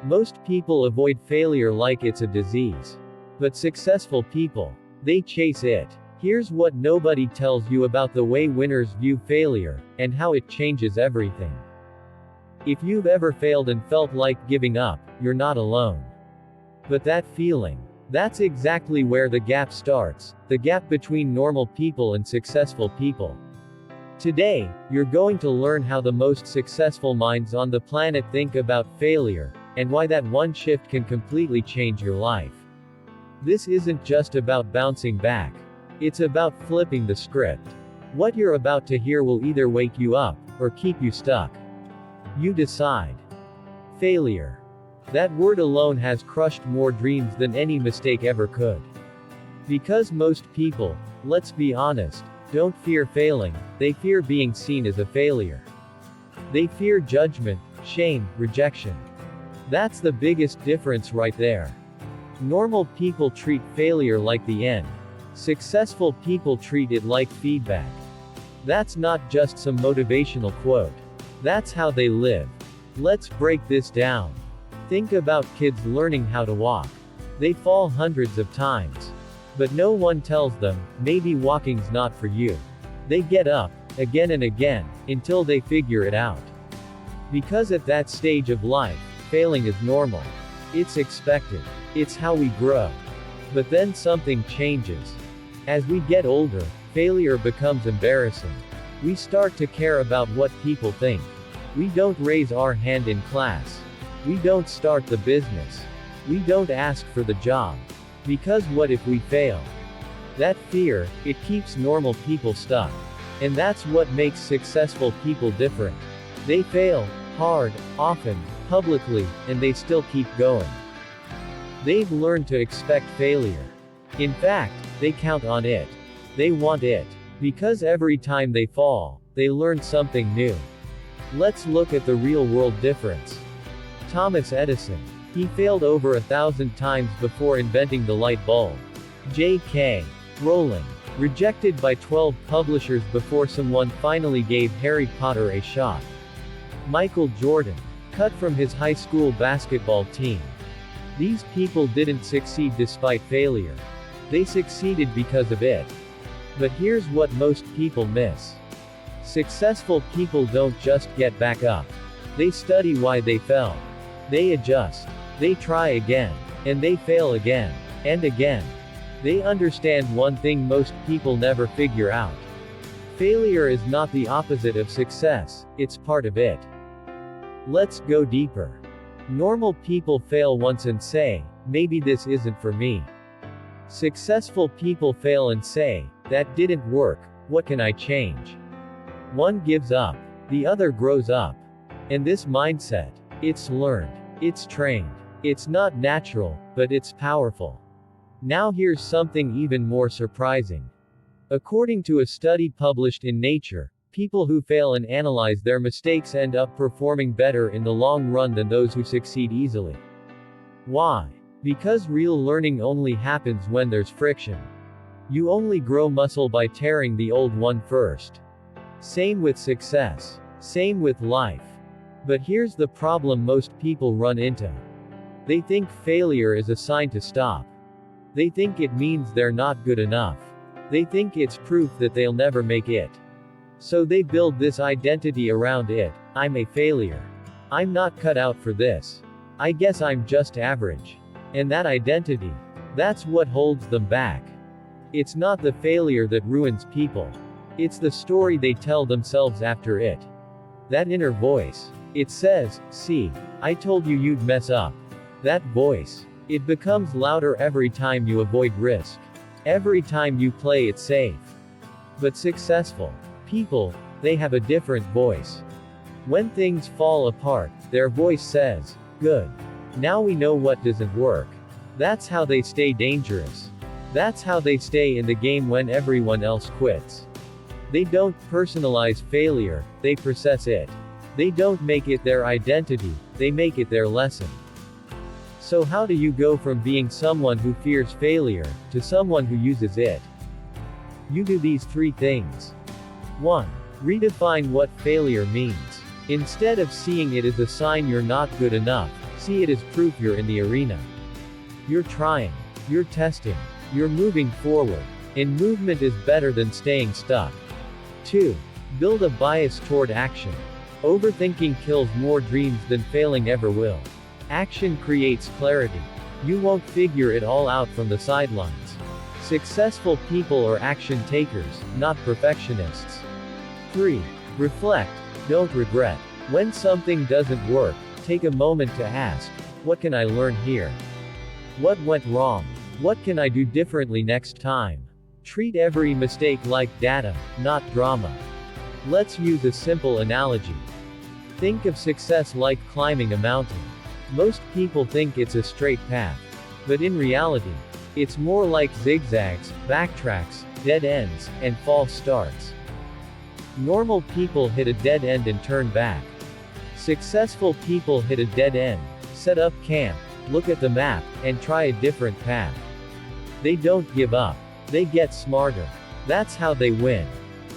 Most people avoid failure like it's a disease. But successful people, they chase it. Here's what nobody tells you about the way winners view failure, and how it changes everything. If you've ever failed and felt like giving up, you're not alone. But that feeling, that's exactly where the gap starts, the gap between normal people and successful people. Today, you're going to learn how the most successful minds on the planet think about failure, and why that one shift can completely change your life. This isn't just about bouncing back. It's about flipping the script. What you're about to hear will either wake you up, or keep you stuck. You decide. Failure. That word alone has crushed more dreams than any mistake ever could. Because most people, let's be honest, don't fear failing, they fear being seen as a failure. They fear judgment, shame, rejection. That's the biggest difference right there. Normal people treat failure like the end. Successful people treat it like feedback. That's not just some motivational quote. That's how they live. Let's break this down. Think about kids learning how to walk. They fall hundreds of times. But no one tells them, maybe walking's not for you. They get up, again and again, until they figure it out. Because at that stage of life, failing is normal. It's expected. It's how we grow. But then something changes. As we get older, failure becomes embarrassing. We start to care about what people think. We don't raise our hand in class. We don't start the business. We don't ask for the job. Because what if we fail? That fear, it keeps normal people stuck. And that's what makes successful people different. They fail, hard, often, publicly, and they still keep going. They've learned to expect failure. In fact, they count on it. They want it. Because every time they fall, they learn something new. Let's look at the real-world difference. Thomas Edison. He failed over 1,000 times before inventing the light bulb. J.K. Rowling. Rejected by 12 publishers before someone finally gave Harry Potter a shot. Michael Jordan. Cut from his high school basketball team. These people didn't succeed despite failure. They succeeded because of it. But here's what most people miss. Successful people don't just get back up. They study why they fell. They adjust. They try again. And they fail again. And again. They understand one thing most people never figure out. Failure is not the opposite of success, it's part of it. Let's go deeper. Normal people fail once and say, maybe this isn't for me. Successful people fail and say, that didn't work, what can I change? One gives up. The other grows up. And this mindset, it's learned. It's trained. It's not natural, but it's powerful. Now here's something even more surprising. According to a study published in Nature, people who fail and analyze their mistakes end up performing better in the long run than those who succeed easily. Why? Because real learning only happens when there's friction. You only grow muscle by tearing the old one first. Same with success. Same with life. But here's the problem most people run into. They think failure is a sign to stop. They think it means they're not good enough. They think it's proof that they'll never make it. So they build this identity around it. I'm a failure. I'm not cut out for this. I guess I'm just average. And that identity, that's what holds them back. It's not the failure that ruins people. It's the story they tell themselves after it. That inner voice. It says, see, I told you you'd mess up. That voice. It becomes louder every time you avoid risk. Every time you play it safe. But successful people, they have a different voice. When things fall apart, their voice says, good. Now we know what doesn't work. That's how they stay dangerous. That's how they stay in the game when everyone else quits. They don't personalize failure, they process it. They don't make it their identity, they make it their lesson. So how do you go from being someone who fears failure, to someone who uses it? You do these 3 things. 1. Redefine what failure means. Instead of seeing it as a sign you're not good enough, see it as proof you're in the arena. You're trying. You're testing. You're moving forward. And movement is better than staying stuck. 2. Build a bias toward action. Overthinking kills more dreams than failing ever will. Action creates clarity. You won't figure it all out from the sidelines. Successful people are action takers, not perfectionists. 3. Reflect. Don't regret. When something doesn't work, take a moment to ask, what can I learn here? What went wrong? What can I do differently next time? Treat every mistake like data, not drama. Let's use a simple analogy. Think of success like climbing a mountain. Most people think it's a straight path. But in reality, it's more like zigzags, backtracks, dead ends, and false starts. Normal people hit a dead end and turn back. Successful people hit a dead end, set up camp, look at the map, and try a different path. They don't give up. They get smarter. That's how they win.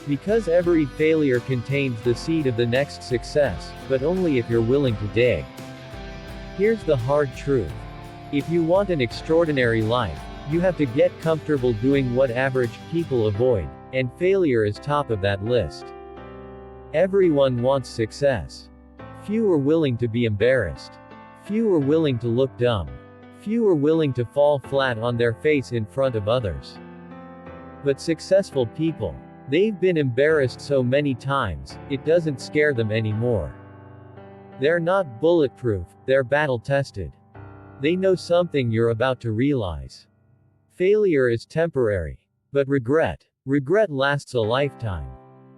Because every failure contains the seed of the next success, but only if you're willing to dig. Here's the hard truth. If you want an extraordinary life, you have to get comfortable doing what average people avoid, and failure is top of that list. Everyone wants success. Few are willing to be embarrassed. Few are willing to look dumb. Few are willing to fall flat on their face in front of others. But successful people, they've been embarrassed so many times, it doesn't scare them anymore. They're not bulletproof, they're battle-tested. They know something you're about to realize. Failure is temporary. But regret lasts a lifetime.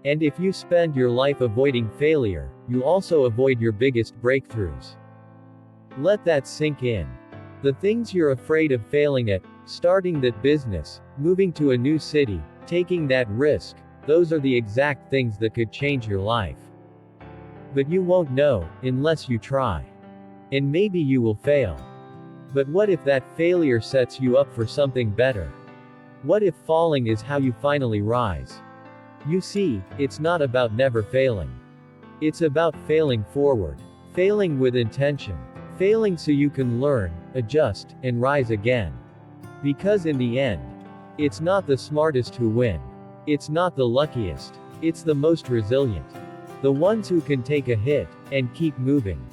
And if you spend your life avoiding failure, you also avoid your biggest breakthroughs. Let that sink in. The things you're afraid of failing at, starting that business, moving to a new city, taking that risk, those are the exact things that could change your life. But you won't know, unless you try. And maybe you will fail. But what if that failure sets you up for something better? What if falling is how you finally rise? You see, it's not about never failing. It's about failing forward. Failing with intention. Failing so you can learn, adjust, and rise again. Because in the end, it's not the smartest who win. It's not the luckiest. It's the most resilient. The ones who can take a hit, and keep moving.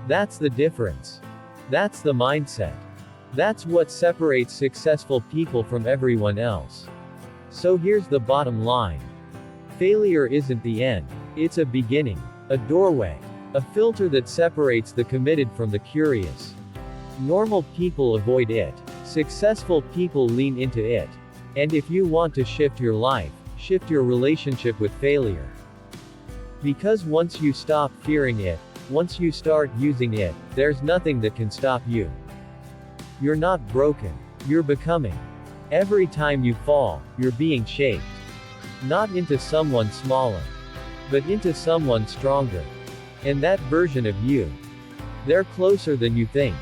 That's the difference. That's the mindset. That's what separates successful people from everyone else. So here's the bottom line. Failure isn't the end. It's a beginning. A doorway. A filter that separates the committed from the curious. Normal people avoid it. Successful people lean into it. And if you want to shift your life, shift your relationship with failure. Because once you stop fearing it, once you start using it, there's nothing that can stop you. You're not broken. You're becoming. Every time you fall, you're being shaped. Not into someone smaller, but into someone stronger. And that version of you, they're closer than you think.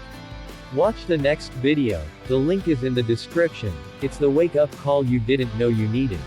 Watch the next video, the link is in the description. It's the wake-up call you didn't know you needed.